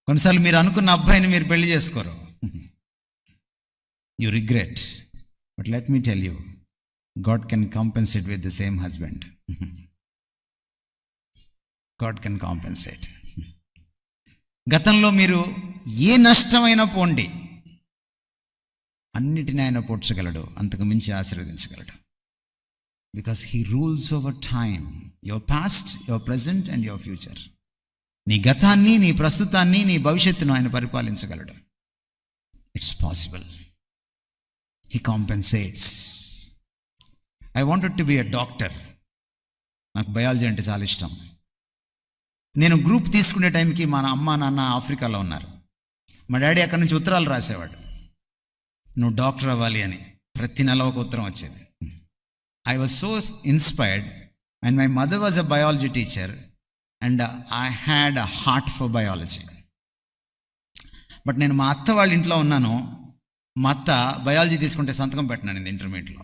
కొన్నిసార్లు మీరు అనుకున్న అబ్బాయిని మీరు పెళ్లి చేసుకోరు, you regret. But let me tell you, God can compensate with the same husband. God can compensate. గతంలో మీరు ఏ నష్టమైనా పోండి, అన్నిటిని ఆయన పోడ్చగలడు, అంతకు మించి ఆశీర్వదించగలడు. Because he rules over time, your past, your present and your future. నీ గతాన్ని, నీ ప్రస్తుతాన్ని, నీ భవిష్యత్తును ఆయన పరిపాలించగలడు. It's possible. He compensates. I wanted to be a doctor. నాకు బయాలజీ అంటే చాలా ఇష్టం. నేను గ్రూప్ తీసుకునే టైంకి మా అమ్మ నాన్న ఆఫ్రికాలో ఉన్నారు. మా డాడీ అక్కడి నుంచి ఉత్తరాలు రాసేవాడు, నువ్వు డాక్టర్ అవ్వాలి అని. ప్రతి నెల ఒక ఉత్తరం వచ్చేది. I was so inspired and my mother was a biology teacher and I had a heart for biology. But నేను మా అత్త వాళ్ళ ఇంట్లో ఉన్నాను. మా అత్త బయాలజీ తీసుకుంటే సంతకం పెట్టినాను నేను ఇంటర్మీడియట్లో.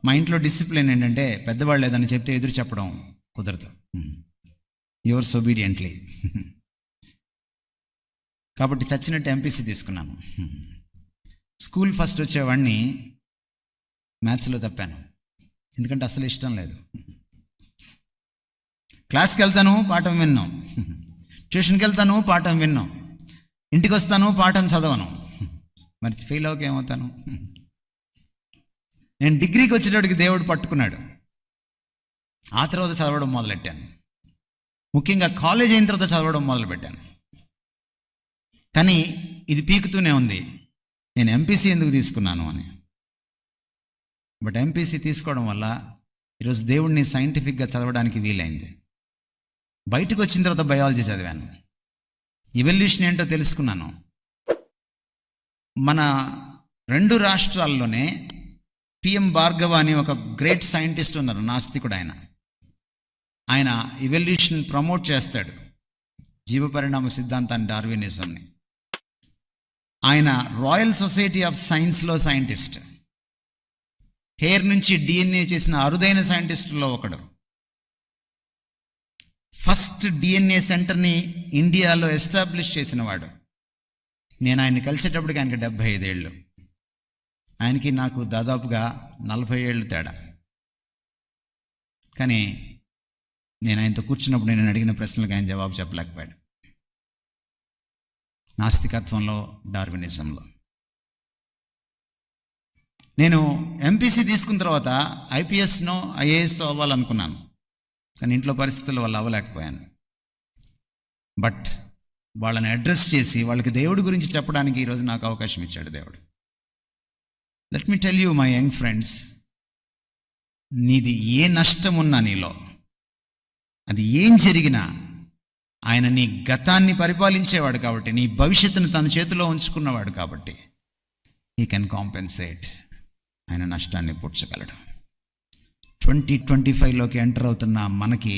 మా ఇంట్లో డిసిప్లిన్ ఏంటంటే పెద్దవాళ్ళు ఏదని చెప్తే ఎదురు చెప్పడం కుదరదు. Yours obediently. కాబట్టి చచ్చినట్టు ఎంపీసీ తీసుకున్నాను. స్కూల్ ఫస్ట్ వచ్చేవాడిని, మ్యాథ్స్లో తప్పాను, ఎందుకంటే అసలు ఇష్టం లేదు. క్లాస్కి వెళ్తాను, పాఠం విన్నాం. ట్యూషన్కి వెళ్తాను, పాఠం విన్నాం. ఇంటికి వస్తాను, పాఠం చదవను. మరి ఫెయిల్ అవ్వక ఏమవుతాను? నేను డిగ్రీకి వచ్చేటప్పటికి దేవుడు పట్టుకున్నాడు. ఆ తర్వాత చదవడం మొదలెట్టాను. ముఖ్యంగా కాలేజ్ అయిన తర్వాత చదవడం మొదలుపెట్టాను. కానీ ఇది పీకుతూనే ఉంది, నేను ఎంపీసీ ఎందుకు తీసుకున్నాను అని. బట్ ఎంపీసీ తీసుకోవడం వల్ల ఈరోజు దేవుడిని సైంటిఫిక్గా చదవడానికి వీలైంది. బయటకు వచ్చిన తర్వాత బయాలజీ చదివాను, ఇవల్యూషన్ ఏంటో తెలుసుకున్నాను. మన 2 రాష్ట్రాల్లోనే పిఎం భార్గవ అని ఒక గ్రేట్ సైంటిస్ట్ ఉన్నారు, నాస్తికుడు. ఆయన ఇవల్యూషన్ ప్రమోట్ చేస్తాడు, జీవపరిణామ సిద్ధాంతాన్ని, డార్వినిజంని. ఆయన రాయల్ సొసైటీ ఆఫ్ సైన్స్లో సైంటిస్ట్. హెయిర్ నుంచి డిఎన్ఏ చేసిన అరుదైన సైంటిస్టుల్లో ఒకడు. ఫస్ట్ డిఎన్ఏ సెంటర్ని ఇండియాలో ఎస్టాబ్లిష్ చేసిన వాడు. నేను ఆయన్ని కలిసేటప్పటికి ఆయనకి 75 ఏళ్ళు, ఆయనకి నాకు దాదాపుగా 40 ఏళ్ళు తేడా. కానీ నేను ఆయనతో కూర్చున్నప్పుడు నేను అడిగిన ప్రశ్నలకు ఆయన జవాబు చెప్పలేకపోయాడు. నాస్తికత్వంలో, డార్వినిజంలో. నేను ఎంపీసీ తీసుకున్న తర్వాత ఐపీఎస్నో ఐఏఎస్ అవ్వాలనుకున్నాను, కానీ ఇంట్లో పరిస్థితుల వల్ల అవ్వలేకపోయాను. బట్ వాళ్ళని అడ్రస్ చేసి వాళ్ళకి దేవుడి గురించి చెప్పడానికి ఈరోజు నాకు అవకాశం ఇచ్చాడు దేవుడు. Let me tell you my young friends, నీది ఏ నష్టం ఉన్నా నీలో, అది ఏం జరిగినా ఆయన నీ గతాన్ని పరిపాలించేవాడు కాబట్టి, నీ భవిష్యత్తును తన చేతిలో ఉంచుకున్నవాడు కాబట్టి హీ కెన్ కాంపెన్సేట్. ఆయన నష్టాన్ని పూడ్చగలడు. 2025లోకి ఎంటర్ అవుతున్న మనకి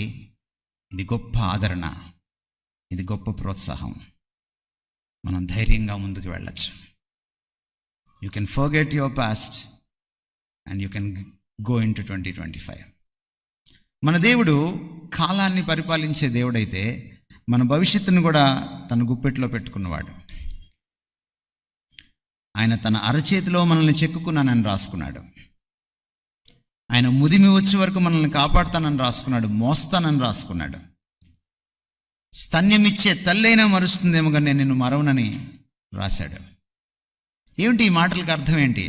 ఇది గొప్ప ఆదరణ, ఇది గొప్ప ప్రోత్సాహం. మనం ధైర్యంగా ముందుకు వెళ్ళచ్చు. You can forget your past and you can go in to 2025. మన దేవుడు కాలాన్ని పరిపాలించే దేవుడైతే మన భవిష్యత్తును కూడా తన గుప్పెట్లో పెట్టుకున్నవాడు. ఆయన తన అరచేతిలో మనల్ని చెక్కుకున్నానని రాసుకున్నాడు. ఆయన ముదిమి వచ్చే వరకు మనల్ని కాపాడుతానని రాసుకున్నాడు, మోస్తానని రాసుకున్నాడు. స్తన్యమిచ్చే తల్లైనా మరుస్తుందేమో కానీ నేను నిన్ను మరవనని రాశాడు. ఏమిటి ఈ మాటలకు అర్థం ఏంటి?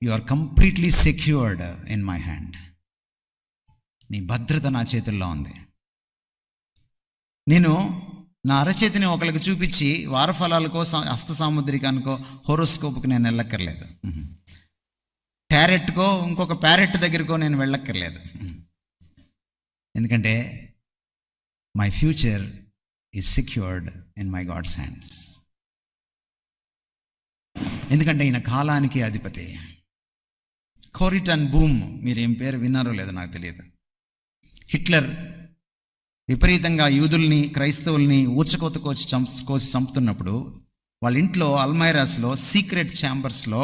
You are completely secured in my hand. నీ భద్రత నా చేతుల్లో ఉంది. నేను నా అరచేతిని ఒకరికి చూపించి వారఫలాలకో హస్త సాముద్రికానికో హోరోస్కోప్కి నేను వెళ్ళక్కర్లేదు. ప్యారెట్కో ఇంకొక ప్యారెట్ దగ్గరకో నేను వెళ్ళక్కర్లేదు. ఎందుకంటే my future is secured in my God's hands. ఎందుకంటే ఈయన కాలానికి అధిపతి. కోరీ టెన్ బూమ్, మీరు ఏం పేరు విన్నారో లేదో నాకు తెలియదు. హిట్లర్ విపరీతంగా యూదుల్ని క్రైస్తవుల్ని ఊచకోత కోసి చంపుతున్నప్పుడు వాళ్ళ ఇంట్లో అల్మైరాస్లో సీక్రెట్ ఛాంబర్స్లో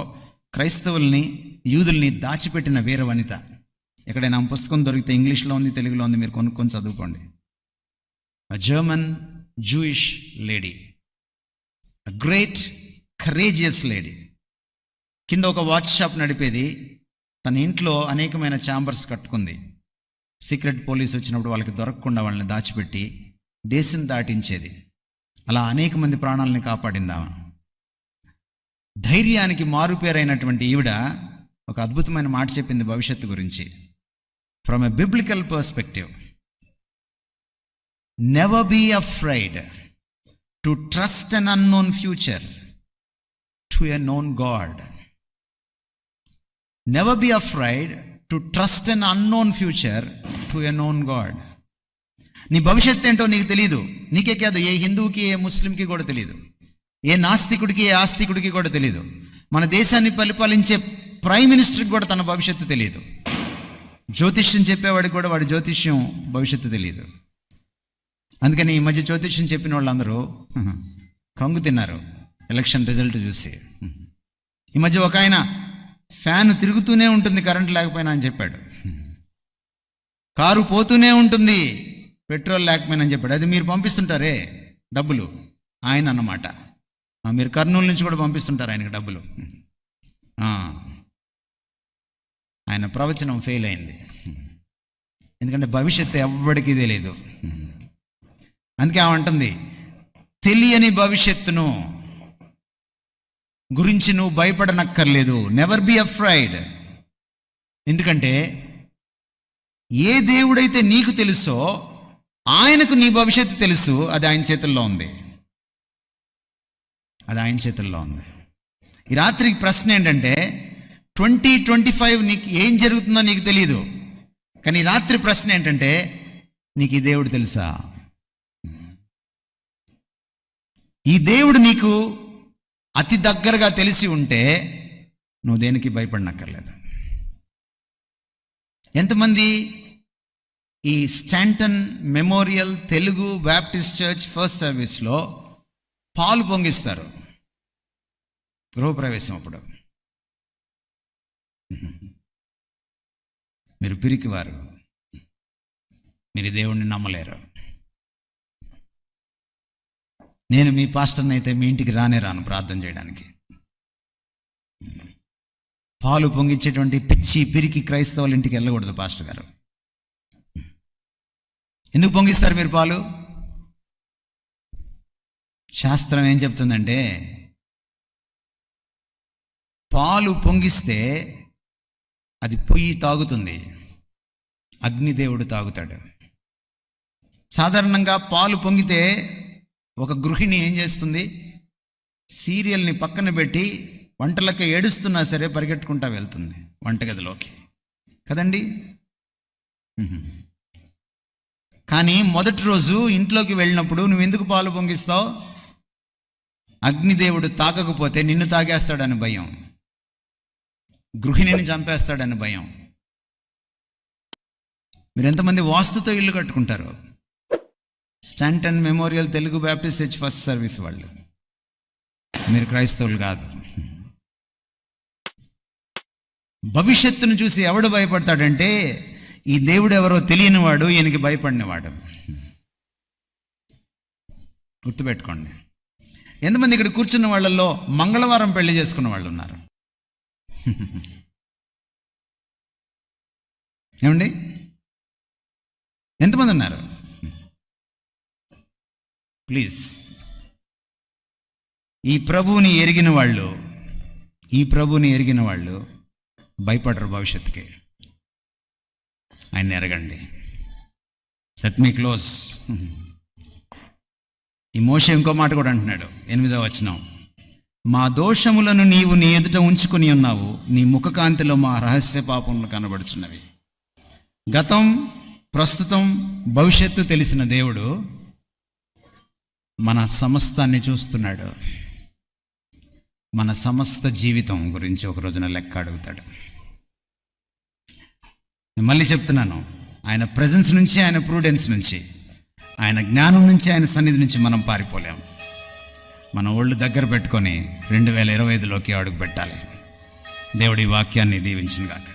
క్రైస్తవుల్ని యూదుల్ని దాచిపెట్టిన వీర వనిత. ఎక్కడైనా పుస్తకం దొరికితే ఇంగ్లీష్లో ఉంది, తెలుగులో ఉంది, మీరు కొనుక్కొని చదువుకోండి. German Jewish lady, great courageous lady. కింద ఒక వాచ్ షాప్ నడిపేది. తన ఇంట్లో అనేకమైన ఛాంబర్స్ కట్టుకుంది. సీక్రెట్ పోలీస్ వచ్చినప్పుడు వాళ్ళకి దొరకకుండా వాళ్ళని దాచిపెట్టి దేశం దాటించేది. అలా అనేక మంది ప్రాణాలని కాపాడిందామా. ధైర్యానికి మారుపేరైనటువంటి ఈవిడ ఒక అద్భుతమైన మాట చెప్పింది భవిష్యత్తు గురించి. From a biblical perspective, never be afraid to trust an unknown future to a known God. Never be afraid to trust an unknown future to a known God. నీ భవిష్యత్తు ఏంటో నీకు తెలీదు. నీకే కాదు, ఏ హిందువుకి ఏ ముస్లింకి కూడా తెలియదు. ఏ నాస్తికుడికి ఏ ఆస్తికుడికి కూడా తెలియదు. మన దేశాన్ని పరిపాలించే ప్రైమ్ మినిస్టర్కి కూడా తన భవిష్యత్తు తెలియదు. జ్యోతిష్యం చెప్పేవాడికి కూడా వాడి జ్యోతిష్యం భవిష్యత్తు తెలియదు. అందుకని ఈ మధ్య జ్యోతిష్యం చెప్పిన వాళ్ళందరూ కంగు తిన్నారు ఎలక్షన్ రిజల్ట్ చూసి. ఈ మధ్య ఒక ఆయన ఫ్యాన్ తిరుగుతూనే ఉంటుంది కరెంట్ లేకపోయినా అని చెప్పాడు. కారు పోతూనే ఉంటుంది పెట్రోల్ లేకపోయినా అని చెప్పాడు. అది మీరు పంపిస్తుంటారే డబ్బులు, ఆయన అన్నమాట. మీరు కర్నూలు నుంచి కూడా పంపిస్తుంటారు ఆయనకు డబ్బులు. ఆయన ప్రవచనం ఫెయిల్ అయింది. ఎందుకంటే భవిష్యత్తు ఎవ్వడికి తెలియదు. అందుకే ఆమె తెలియని భవిష్యత్తును గురించి నువ్వు భయపడనక్కర్లేదు. Never be afraid. ఎందుకంటే ఏ దేవుడైతే నీకు తెలుసో ఆయనకు నీ భవిష్యత్తు తెలుసు. అది ఆయన చేతుల్లో ఉంది. అది ఆయన చేతుల్లో ఉంది. ఈ రాత్రికి ప్రశ్న ఏంటంటే 2025 నీకు ఏం జరుగుతుందో నీకు తెలియదు. కానీ ఈ రాత్రి ప్రశ్న ఏంటంటే నీకు ఈ దేవుడు తెలుసా? ఈ దేవుడు నీకు అతి దగ్గరగా తెలిసి ఉంటే నువ్వు దేనికి భయపడనక్కర్లేదు. ఎంతమంది ఈ Staunton memorial Telugu Baptist church first సర్వీస్లో పాలు పొంగిస్తారు గృహప్రవేశం అప్పుడు? మీరు పిరికివారు, మీరు దేవుణ్ణి నమ్మలేరు. నేను మీ పాస్టర్ని అయితే మీ ఇంటికి రాను ప్రార్థన చేయడానికి. పాలు పొంగించేటువంటి పిచ్చి పిరికి క్రైస్తవుల ఇంటికి వెళ్ళకూడదు పాస్టర్ గారు. ఎందుకు పొంగిస్తారు మీరు పాలు? శాస్త్రం ఏం చెప్తుందంటే పాలు పొంగిస్తే అది పొయ్యి తాగుతుంది, అగ్నిదేవుడు తాగుతాడు. సాధారణంగా పాలు పొంగితే ఒక గృహిణి ఏం చేస్తుంది? సీరియల్ని పక్కన పెట్టి వంటలకి ఏడుస్తున్నా సరే పరిగెట్టుకుంటా వెళ్తుంది వంటగదిలోకి కదండి. కానీ మొదటి రోజు ఇంట్లోకి వెళ్ళినప్పుడు నువ్వు ఎందుకు పాలు పొంగిస్తావు? అగ్నిదేవుడు తాగకపోతే నిన్ను తాగేస్తాడని భయం, గృహిణిని చంపేస్తాడని భయం. మీరు ఎంతమంది వాస్తుతో ఇల్లు కట్టుకుంటారు? Staunton memorial Telugu Baptist church first service వాళ్ళు. మీరు క్రైస్తవులు కాదు. భవిష్యత్తును చూసి ఎవడు భయపడతాడంటే ఈ దేవుడు ఎవరో తెలియనివాడు, ఈయనకి భయపడినవాడు. గుర్తుపెట్టుకోండి. ఎంతమంది ఇక్కడ కూర్చున్న వాళ్ళల్లో మంగళవారం పెళ్లి చేసుకున్న వాళ్ళు ఉన్నారు? ఏమండి, ఎంతమంది ఉన్నారు? ప్లీజ్, ఈ ప్రభువుని ఎరిగిన వాళ్ళు భయపడరు భవిష్యత్తుకి. ఆయన్ని ఎరగండి. Let me close. ఈ మోషే ఇంకో మాట కూడా అంటున్నాడు, 8వ వచనం, మా దోషములను నీవు నీ ఎదుట ఉంచుకుని ఉన్నావు, నీ ముఖకాంతిలో మా రహస్య పాపములు కనబడుచున్నవి. గతం, ప్రస్తుతం, భవిష్యత్తు తెలిసిన దేవుడు మన సమస్తాన్ని చూస్తున్నాడు. మన సమస్త జీవితం గురించి ఒక రోజున లెక్క అడుగుతాడు. నేను మళ్ళీ చెప్తున్నాను, ఆయన ప్రెజెన్స్ నుంచి, ఆయన ప్రూడెన్స్ నుంచి, ఆయన జ్ఞానం నుంచి, ఆయన సన్నిధి నుంచి మనం పారిపోలేం. మన ఒళ్ళు దగ్గర పెట్టుకొని 2025లోకి అడుగు పెట్టాలి. దేవుడి వాక్యాన్ని దీవించును గాక.